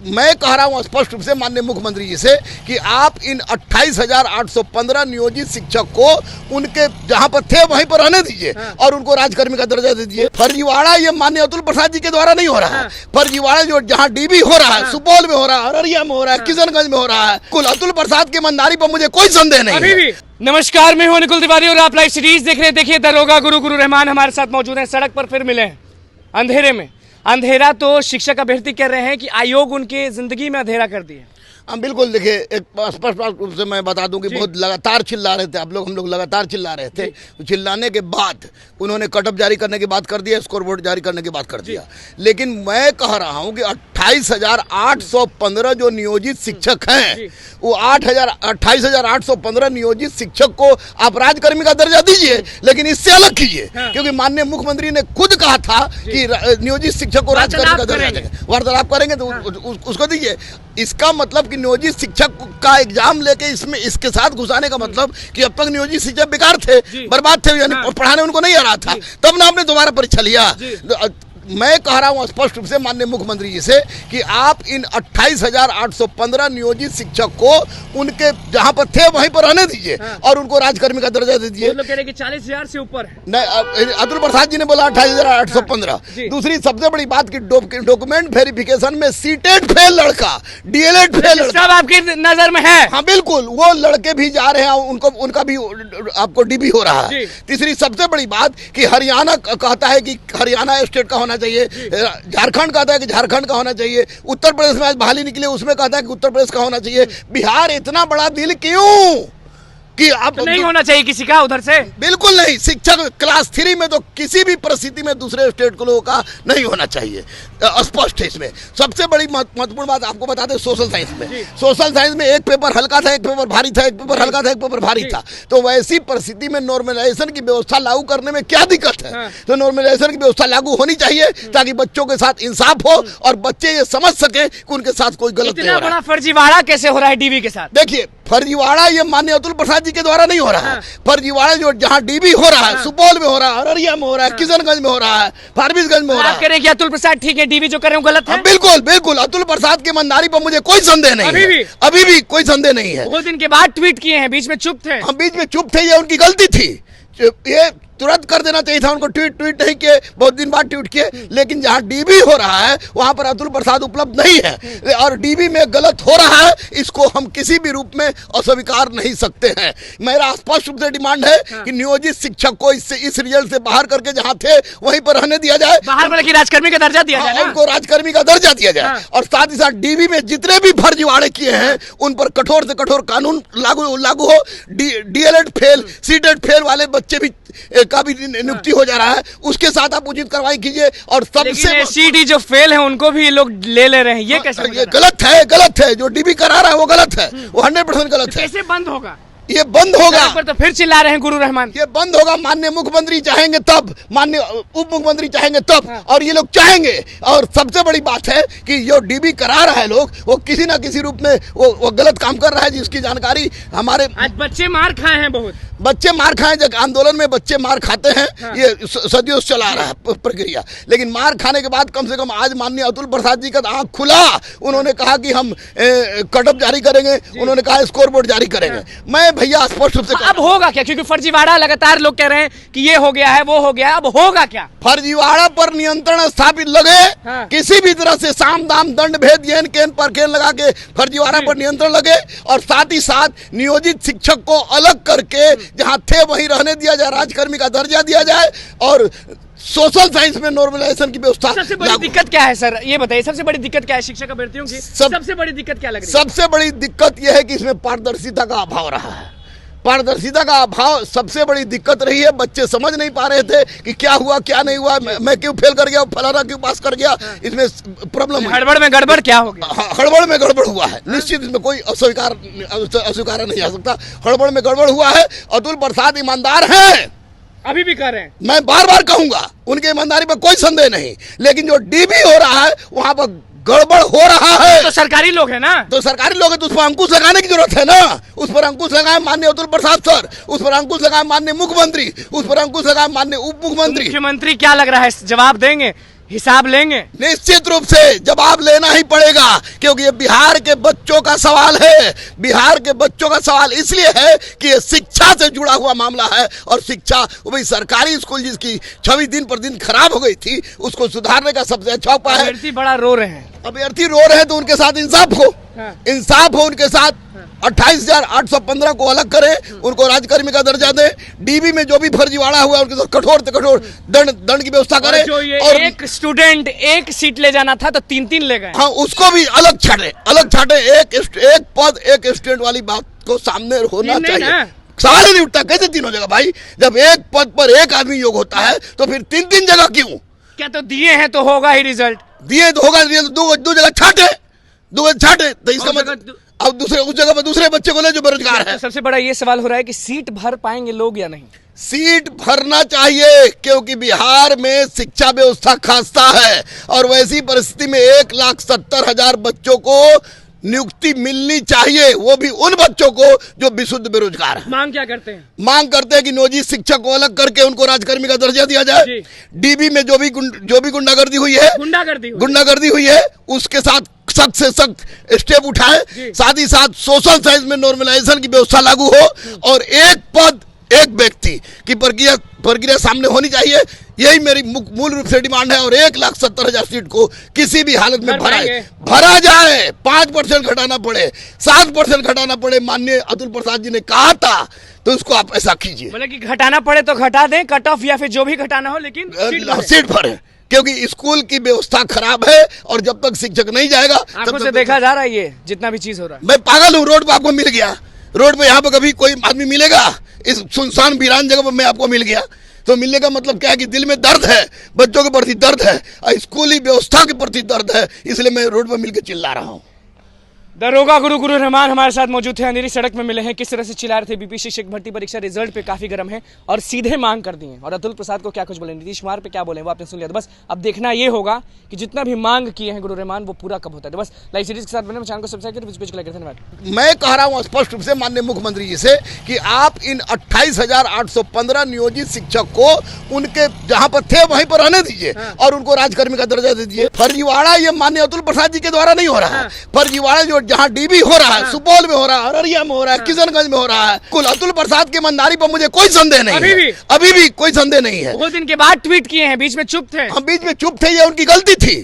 मैं कह रहा हूं स्पष्ट रूप से माननीय मुख्यमंत्री जी से कि आप इन 28,815 नियोजित शिक्षक को उनके जहां पर थे वहीं पर रहने दीजिए और उनको राजकर्मी का दर्जा दे दीजिए। फर्जीवाड़ा ये माननीय अतुल प्रसाद जी के द्वारा नहीं हो रहा है। फर्जीवाड़ा जो जहां डीबी हो रहा है, सुपौल में हो रहा है, अररिया में हो रहा है, किशनगंज में हो रहा है, कुल अतुल प्रसाद की ईमानदारी पर मुझे कोई संदेह नहीं है। नमस्कार, मैं हूं निकुल तिवारी और आप लाइव सीरीज देख रहे हैं। देखिए, दरोगा गुरु रहमान हमारे साथ मौजूद हैं। सड़क पर फिर मिले हैं अंधेरे में। अंधेरा तो शिक्षक अभ्यर्थी कह रहे हैं कि आयोग उनके जिंदगी में अंधेरा कर दिया। हम बिल्कुल देखिए, एक स्पष्ट रूप से मैं बता दूं कि बहुत लगातार चिल्ला रहे थे हम लोग लगातार चिल्ला रहे थे। तो चिल्लाने के बाद उन्होंने कटअप जारी करने की बात कर दिया, स्कोर बोर्ड जारी करने की बात कर दिया। लेकिन मैं कह रहा हूं कि 28,815 जो नियोजित शिक्षक हैं, वो 28,815 नियोजित शिक्षक को आप राजकर्मी का दर्जा दीजिए, लेकिन इससे अलग कीजिए। क्योंकि माननीय मुख्यमंत्री ने खुद कहा था कि नियोजित शिक्षक को राजकर्मी का दर्जा देंगे, वार्तालाप करेंगे तो उसको दीजिए। इसका मतलब कि नियोजित शिक्षक का एग्जाम लेके इसमें इसके साथ घुसाने का मतलब कि अब तक नियोजित शिक्षक बेकार थे, बर्बाद थे, यानी पढ़ाने उनको नहीं आ रहा था, तब ना आपने दोबारा परीक्षा लिया। मैं कह रहा हूं स्पष्ट रूप से माननीय मुख्यमंत्री जी से कि आप इन 28,815 नियोजित शिक्षक को उनके जहां पर थे वहीं पर रहने दीजिए और उनको राजकर्मी का दर्जा दे दीजिए। लोग कह रहे हैं कि 40,000 से ऊपर है। नहीं, अतुल प्रसाद जी ने बोला 28,815। दूसरी सबसे बड़ी बात की डॉक्यूमेंट वेरिफिकेशन में सीटेट फेल लड़का, डीएलएड फेल लड़का सब आपकी नजर में है। हाँ बिल्कुल, वो लड़के भी जा रहे हैं, उनका भी आपको डीबी हो रहा है। तीसरी सबसे बड़ी बात कि हरियाणा कहता है कि हरियाणा स्टेट का होना चाहिए, झारखंड कहता है कि झारखंड का होना चाहिए, उत्तर प्रदेश में आज बहाली निकले उसमें कहता है कि उत्तर प्रदेश का होना चाहिए। बिहार इतना बड़ा दिल क्यों कि आप तो नहीं होना चाहिए किसी का उधर से? बिल्कुल नहीं। शिक्षक क्लास 3 में तो किसी भी परिस्थिति में दूसरे स्टेट के लोगों का नहीं होना चाहिए, स्पष्ट है। इसमें सबसे बड़ी महत्वपूर्ण बात आपको बता दें, सोशल साइंस में एक पेपर हल्का था, एक पेपर भारी था, एक पेपर हल्का था, एक पेपर भारी था। तो वैसी परिस्थिति में नॉर्मलाइजेशन की व्यवस्था लागू करने में क्या दिक्कत है? तो नॉर्मलाइजेशन की व्यवस्था लागू होनी चाहिए ताकि बच्चों के साथ इंसाफ हो और बच्चे ये समझ सके कि उनके साथ कोई गलत नहीं हो रहा है। फर्जीवाड़ा कैसे हो रहा है डीबी के साथ? देखिए, फर्जीवाड़ा ये माननीय अतुल प्रसाद जी के द्वारा नहीं हो रहा है। फर्जीवाड़ा जो जहां डीबी हो रहा है, सुपौल में हो रहा है, अररिया में हो रहा है, किशनगंज में हो रहा है, फारबिसगंज में हो रहा है। आप कह रहे हैं कि अतुल प्रसाद ठीक है, डीबी जो कर रहे हैं गलत है? बिल्कुल अतुल प्रसाद की ईमानदारी पर मुझे कोई संदेह नहीं है, अभी भी कोई संदेह नहीं है। बहुत दिन के बाद ट्वीट किए हैं, बीच में चुप थे। हम बीच में चुप थे, ये उनकी गलती थी। ये तुरंत कर देना चाहिए था उनको, ट्वीट नहीं किए, बहुत दिन बाद ट्वीट किए। लेकिन जहां डीबी हो रहा है वहां पर अतुल प्रसाद उपलब्ध नहीं है और डीबी में गलत हो रहा है, इसको हम किसी भी रूप में अस्वीकार नहीं सकते हैं। मेरा स्पष्ट रूप से डिमांड है कि नियोजित शिक्षक को इस रिजल्ट से बाहर करके जहां थे वहीं पर रहने दिया जाए, बाहर राजकर्मी का दर्जा दिया जाए, उनको राजकर्मी का दर्जा दिया जाए। और साथ ही साथ डीबी में जितने भी फर्जीवाड़े किए हैं उन पर कठोर से कठोर कानून लागू हो। डीएलएड फेल, सीटेट फेल वाले बच्चे भी का भी नियुक्ति हो जा रहा है, उसके साथ आप उचित कार्रवाई कीजिए। और सबसे सीटी जो फेल है उनको भी लोग ले रहे हैं, ये कैसे? ये गलत है। जो डीबी करा रहा है वो गलत है, वो 100% गलत है। कैसे बंद होगा? ये बंद होगा। पर तो फिर चिल्ला रहे हैं गुरु रहमान। ये बंद होगा, माननीय मुख्यमंत्री चाहेंगे तब, माननीय उप मुख्यमंत्री चाहेंगे तब, और ये लोग चाहेंगे। और सबसे बड़ी बात है कि जो डीबी करा रहा है लोग, वो किसी ना किसी रूप में वो गलत काम कर रहा है, जिसकी जानकारी हमारे आज बच्चे मार खाए हैं, बहुत बच्चे मार खाए। जब आंदोलन में बच्चे मार खाते हैं, ये सदियों से चला रहा है प्रक्रिया। लेकिन मार खाने के बाद कम से कम आज माननीय अतुल प्रसाद जी का आंख खुला, उन्होंने कहा कि हम कटअप जारी करेंगे, उन्होंने कहा स्कोर बोर्ड जारी करेंगे। मैं भैया स्पष्ट रूप से अब होगा क्या? क्योंकि फर्जीवाड़ा लगातार लोग कह रहे हैं कि ये हो गया है, वो हो गया, अब होगा क्या? फर्जीवाड़ा पर नियंत्रण स्थापित लगे, किसी भी तरह से साम दाम दंड भेद येन केन पर केन लगा के फर्जीवाड़ा पर नियंत्रण लगे। और साथ ही साथ नियोजित शिक्षक को अलग करके जहां थे वहीं रहने दिया जाए, राजकर्मी का दर्जा दिया जाए और सोशल साइंस में नॉर्मलाइजेशन की व्यवस्था। सबसे बड़ी दिक्कत क्या है सर, ये बताइए, सबसे बड़ी दिक्कत क्या है शिक्षक अभ्यर्थियों की? सबसे बड़ी दिक्कत क्या लग रही है? सबसे बड़ी दिक्कत यह है कि इसमें पारदर्शिता का अभाव रहा है। पारदर्शिता का अभाव सबसे बड़ी दिक्कत रही है। बच्चे समझ नहीं पा रहे थे कि क्या हुआ क्या नहीं हुआ, मैं क्यों फेल कर गया, फलाना क्यों पास कर गया। इसमें प्रॉब्लम, हड़बड़ में गड़बड़ क्या हो गया? हड़बड़ में गड़बड़ हुआ है, निश्चित इसमें कोई अस्वीकार नहीं जा सकता। हड़बड़ में गड़बड़ हुआ है। अतुल प्रसाद ईमानदार हैं, अभी भी कर रहे हैं, मैं बार बार कहूंगा, उनकी ईमानदारी पर कोई संदेह नहीं। लेकिन जो डीबी हो रहा है वहां पर गड़बड़ हो रहा है। तो सरकारी लोग है ना, तो सरकारी लोग है, तो उस पर अंकुश लगाने की जरूरत है ना। उस पर अंकुश लगाए माननीय अतुल प्रसाद सर, उस पर अंकुश लगाए माननीय मुख्यमंत्री, उस पर अंकुश लगाए माननीय उप मुख्यमंत्री। मुख्यमंत्री क्या लग रहा है जवाब देंगे हिसाब लेंगे। निश्चित रूप से जब आप लेना ही पड़ेगा, क्योंकि ये बिहार के बच्चों का सवाल है। बिहार के बच्चों का सवाल इसलिए है कि ये शिक्षा से जुड़ा हुआ मामला है, और शिक्षा वो भाई सरकारी स्कूल जिसकी छवि दिन पर दिन खराब हो गई थी, उसको सुधारने का सबसे अच्छा उपाय है। अभ्यर्थी बड़ा रो रहे हैं। अभ्यर्थी रो रहे हैं तो उनके साथ इंसाफ हो, इंसाफ हो उनके साथ। 28,815 को अलग करें, उनको राजकर्मी का दर्जा दें, डीबी में जो भी फर्जीवाड़ा हुआ उनके साथ कठोर से कठोर दंड की व्यवस्था करें। जो ये और एक स्टूडेंट एक सीट ले जाना था तो 3-3 ले गए। हाँ, उसको भी अलग छाटे। एक पद एक स्टूडेंट वाली बात को सामने होना नहीं चाहिए। ना। सवाल ही नहीं उठता, कैसे 3 हो जाएगा भाई? जब एक पद पर एक आदमी योग होता है तो फिर 3-3 जगह क्यों? क्या तो दिए हैं तो होगा ही रिजल्ट। दिए तो होगा, दो जगह छाटे तो इसका मतलब अब दूसरे उस जगह पर दूसरे बच्चे को ले जो बेरोजगार है। सबसे बड़ा ये सवाल हो रहा है कि सीट भर पाएंगे लोग या नहीं। सीट भरना चाहिए, क्योंकि बिहार में शिक्षा व्यवस्था खस्ता है, और वैसी परिस्थिति में 1,70,000 बच्चों को नियुक्ति मिलनी चाहिए, वो भी उन बच्चों को जो विशुद्ध बेरोजगार है। मांग क्या करते हैं? मांग करते हैं कि नियोजित शिक्षक को अलग करके उनको राजकर्मी का दर्जा दिया जाए। डीबी में जो भी गुंडागर्दी हुई है, गुंडागर्दी हुई है, उसके साथ सख्त से सख्त स्टेप उठाए। साथ ही साथ सोशल साइंस में नॉर्मलाइजेशन की व्यवस्था लागू हो, और एक पद एक व्यक्ति की प्रक्रिया सामने होनी चाहिए। यही मेरी मूल रूप से डिमांड है। और 1,70,000 सीट को किसी भी हालत में भरा जाए। 5% घटाना पड़े, 7% घटाना पड़े, माननीय अतुल प्रसाद जी ने कहा था, तो उसको आप ऐसा कीजिए। मतलब कि घटाना पड़े तो घटा दें, कट ऑफ या फिर जो भी घटाना हो, लेकिन सीट भरे, क्योंकि स्कूल की व्यवस्था खराब है, और जब तक शिक्षक नहीं जाएगा आंखों से देखा जा रहा है ये जितना भी चीज हो रहा है। मैं पागल हूँ, रोड पे आपको मिल गया, रोड पे यहाँ पे कभी कोई आदमी मिलेगा? इस सुनसान वीरान जगह पर मैं आपको मिल गया, तो मिलने का मतलब क्या है कि दिल में दर्द है, बच्चों के प्रति दर्द है, स्कूली व्यवस्था के प्रति दर्द है, इसलिए मैं रोड पर मिलकर चिल्ला रहा हूँ। दरोगा गुरु रहमान हमारे साथ मौजूद थे, अंधेरी सड़क में मिले हैं। किस तरह से चिल्ला रहे थे बीपी शिक्षक भर्ती परीक्षा रिजल्ट पे काफी गर्म है, और सीधे मांग कर दी है। और अतुल प्रसाद को क्या कुछ बोले, नीतीश कुमार पे क्या बोले, वो आपने सुन लिया। तो बस अब देखना ये होगा कि जितना भी मांग किए हैं गुरु रहमान वो पूरा कब होता है। तो बस लाइव सीरीज के साथ बने, चैनल को सब्सक्राइब करें। धन्यवाद। मैं कह रहा हूँ स्पष्ट रूप से माननीय मुख्यमंत्री जी से कि आप इन 28,815 नियोजित शिक्षक को उनके जहाँ पर थे वहीं पर रहने दीजिए, और उनको राजकर्मी का दर्जा दे दीजिए। फर्जीवाड़ा ये माननीय अतुल प्रसाद जी के द्वारा नहीं हो रहा है। फर्जीवाड़ा जो जहाँ डीबी हो रहा है, सुपौल में हो रहा है, अररिया में हो रहा है, किशनगंज में हो रहा है, कुल अतुल प्रसाद की ईमानदारी पर मुझे कोई संदेह नहीं है। अभी भी कोई संदेह नहीं है। वो दिन के बाद ट्वीट किए हैं, बीच में चुप थे। हम बीच में चुप थे, ये उनकी गलती थी।